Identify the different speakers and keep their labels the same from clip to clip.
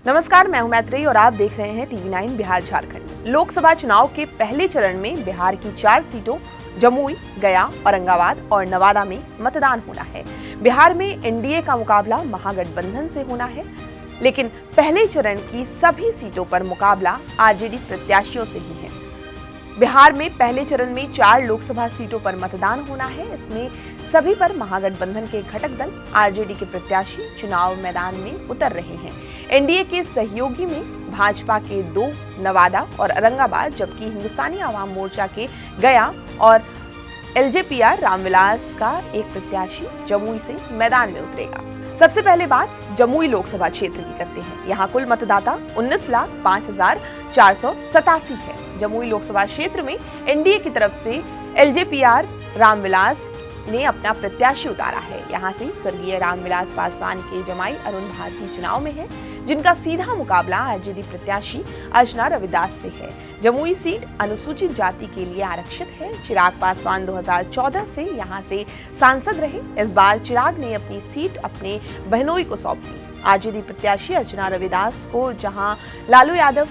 Speaker 1: नमस्कार, मैं हूं मैत्रेयी और आप देख रहे हैं TV9 बिहार झारखंड। लोकसभा चुनाव के पहले चरण में बिहार की 4 सीटों जमुई, गया, औरंगाबाद और नवादा में मतदान होना है। बिहार में एनडीए का मुकाबला महागठबंधन से होना है, लेकिन पहले चरण की सभी सीटों पर मुकाबला आरजेडी प्रत्याशियों से ही है। बिहार में पहले चरण में 4 लोकसभा सीटों पर मतदान होना है। इसमें सभी पर महागठबंधन के घटक दल आरजेडी के प्रत्याशी चुनाव मैदान में उतर रहे हैं। एनडीए के सहयोगी में भाजपा के 2 नवादा और औरंगाबाद, जबकि हिंदुस्तानी आवाम मोर्चा के गया और एलजेपीआर रामविलास का एक प्रत्याशी जमुई से मैदान में उतरेगा। सबसे पहले बात जमुई लोकसभा क्षेत्र की करते हैं। यहाँ कुल मतदाता 19,05,487 है। जमुई लोकसभा क्षेत्र में एनडीए की तरफ से एलजेपीआर रामविलास ने अपना प्रत्याशी उतारा है। यहाँ से स्वर्गीय रामविलास पासवान के जमाई अरुण भारती चुनाव में है, जिनका सीधा मुकाबला आरजेडी प्रत्याशी अर्चना रविदास से है। जमुई सीट अनुसूचित जाति के लिए आरक्षित है। चिराग पासवान 2014 से यहाँ से सांसद रहे। इस बार चिराग ने अपनी सीट अपने बहनोई को सौंप दी। आरजेडी प्रत्याशी अर्चना रविदास को जहां लालू यादव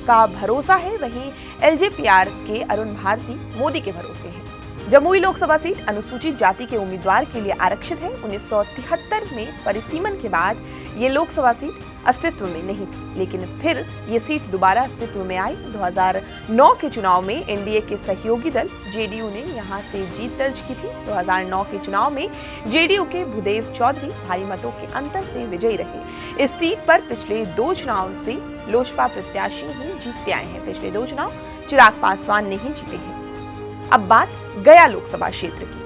Speaker 1: का भरोसा है, वहीं एलजेपीआर के अरुण भारती मोदी के भरोसे हैं। जमुई लोकसभा सीट अनुसूचित जाति के उम्मीदवार के लिए आरक्षित है। 1973 में परिसीमन के बाद ये लोकसभा सीट अस्तित्व में नहीं थी, लेकिन फिर ये सीट दोबारा अस्तित्व में आई। 2009 के चुनाव में एनडीए के सहयोगी दल जेडीयू ने यहां से जीत दर्ज की थी। 2009 के चुनाव में जेडीयू के भूदेव चौधरी भारी मतों के अंतर से विजयी रहे। इस सीट पर पिछले 2 चुनाव से लोजपा प्रत्याशी ही जीतते आए हैं। पिछले 2 चुनाव चिराग पासवान ने ही जीते हैं। अब बात गया लोकसभा क्षेत्र की,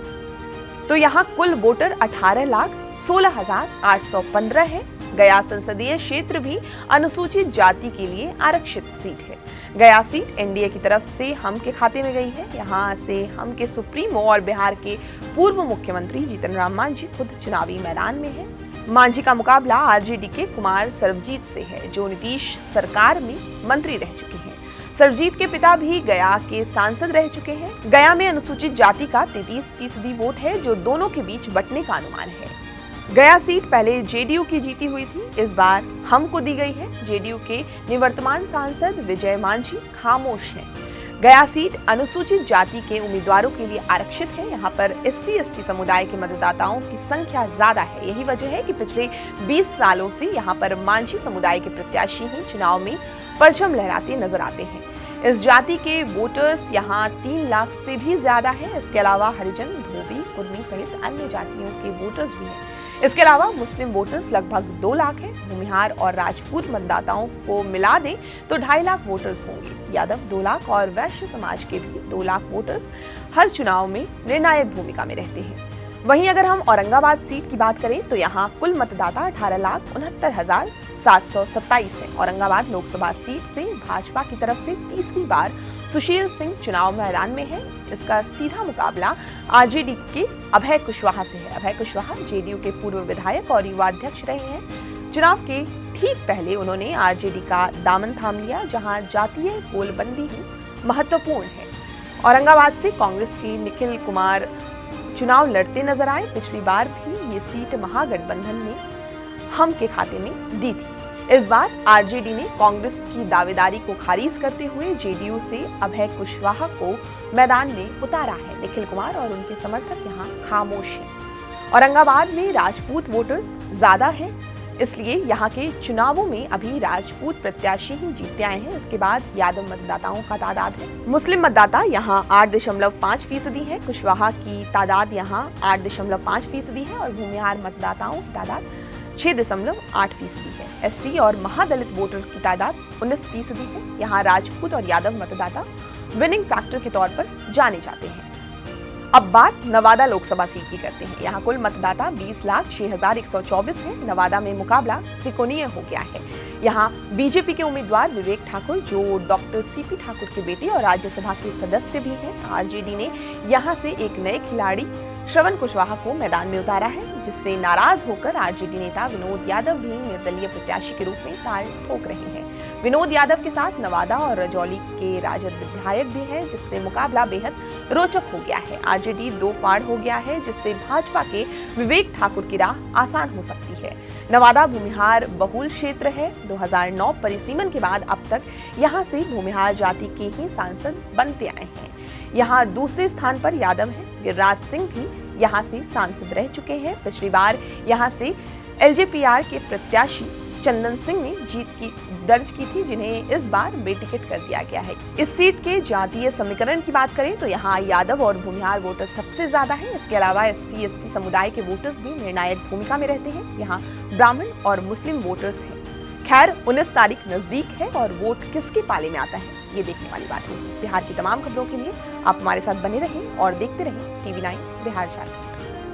Speaker 1: तो यहाँ कुल वोटर 18,16,815 है। गया संसदीय क्षेत्र भी अनुसूचित जाति के लिए आरक्षित सीट है। गया सीट एनडीए की तरफ से हम के खाते में गई है। यहाँ से हम के सुप्रीमो और बिहार के पूर्व मुख्यमंत्री जीतन राम मांझी खुद चुनावी मैदान में है। मांझी का मुकाबला आरजेडी के कुमार सर्वजीत से है, जो नीतीश सरकार में मंत्री रह चुके हैं। सर्वजीत के पिता भी गया के सांसद रह चुके हैं। गया में अनुसूचित जाति का 33% वोट है, जो दोनों के बीच बंटने का अनुमान है। गया सीट पहले जेडीयू की जीती हुई थी, इस बार हम को दी गई है। जेडीयू के निवर्तमान सांसद विजय मांझी खामोश हैं। गया सीट अनुसूचित जाति के उम्मीदवारों के लिए आरक्षित है। यहाँ पर SC/ST समुदाय के मतदाताओं की संख्या ज्यादा है। यही वजह है कि पिछले 20 सालों से यहाँ पर मांझी समुदाय के प्रत्याशी ही चुनाव में परचम लहराते नजर आते हैं। इस जाति के वोटर्स यहाँ 3 लाख से भी ज्यादा है। इसके अलावा हरिजन, धोबी, कुर्मी सहित अन्य जातियों के वोटर्स भी हैं। इसके अलावा मुस्लिम वोटर्स लगभग 2 लाख है। भूमिहार और राजपूत मतदाताओं को मिला दें तो 2.5 लाख वोटर्स होंगे। यादव 2 लाख और वैश्य समाज के भी 2 लाख वोटर्स हर चुनाव में निर्णायक भूमिका में रहते हैं। वहीं अगर हम औरंगाबाद सीट की बात करें तो यहाँ कुल मतदाता 18,69,727 है। औरंगाबाद लोकसभा सीट से भाजपा की तरफ से तीसरी बार सुशील सिंह चुनाव मैदान में है। इसका सीधा मुकाबला आरजेडी के अभय कुशवाहा से है। अभय कुशवाहा जेडीयू के पूर्व विधायक और युवा अध्यक्ष रहे हैं। चुनाव के ठीक पहले उन्होंने आरजेडी का दामन थाम लिया, जहां जातीय गोलबंदी ही महत्वपूर्ण है। औरंगाबाद से कांग्रेस के निखिल कुमार चुनाव लड़ते नजर आए। पिछली बार भी ये सीट महागठबंधन ने हम के खाते में दी थी। इस बार आरजेडी ने कांग्रेस की दावेदारी को खारिज करते हुए जेडीयू से अभय कुशवाहा को मैदान में उतारा है। निखिल कुमार और उनके समर्थक यहाँ खामोश हैं। औरंगाबाद में राजपूत वोटर्स ज्यादा हैं, इसलिए यहाँ के चुनावों में अभी राजपूत प्रत्याशी ही जीतते आए हैं। इसके बाद यादव मतदाताओं का तादाद है। मुस्लिम मतदाता यहाँ 8.5% है। कुशवाहा की तादाद यहाँ 8.5% है और भूमिहार मतदाताओं की तादाद 6.8% है। SC और महादलित वोटर की तादाद 19% है। यहाँ राजपूत और यादव मतदाता विनिंग फैक्टर के तौर पर जाने जाते हैं। अब बात नवादा लोकसभा सीट की करते हैं। यहाँ कुल मतदाता 20,06,124 है। नवादा में मुकाबला त्रिकोणीय हो गया है। यहाँ बीजेपी के उम्मीदवार विवेक ठाकुर, जो डॉक्टर CP ठाकुर के बेटे और राज्यसभा के सदस्य भी हैं। आरजेडी ने यहाँ से एक नए खिलाड़ी श्रवण कुशवाहा को मैदान में उतारा है, जिससे नाराज होकर आरजेडी नेता विनोद यादव भी निर्दलीय प्रत्याशी के रूप में ताल ठोक रहे हैं। विनोद यादव के साथ नवादा और रजौली के राजद विधायक भी हैं, जिससे मुकाबला बेहद रोचक हो गया है। आरजेडी दो फाड़ हो गया है, जिससे भाजपा के विवेक ठाकुर की राह आसान हो सकती है। नवादा भूमिहार बहुल क्षेत्र है। 2009 परिसीमन के बाद अब तक यहां से भूमिहार जाति के ही सांसद बनते आए हैं। यहां दूसरे स्थान पर यादव हैं। गिरिराज सिंह भी यहां से सांसद रह चुके हैं। पिछली बार यहां से एलजेपीआर के प्रत्याशी चंदन सिंह ने जीत दर्ज की थी, जिन्हें इस बार बेटिकट कर दिया गया है। इस सीट के जातीय समीकरण की बात करें तो यहाँ यादव और भूमिहार वोटर सबसे ज्यादा हैं। इसके अलावा SC/ST समुदाय के वोटर्स भी निर्णायक भूमिका में रहते हैं। यहाँ ब्राह्मण और मुस्लिम वोटर्स हैं। खैर 19 तारीख नजदीक है और वोट किसके पाले में आता है, ये देखने वाली बात होगी। बिहार की तमाम खबरों के लिए आप हमारे साथ बने रहें और देखते रहें TV9 बिहार चैनल।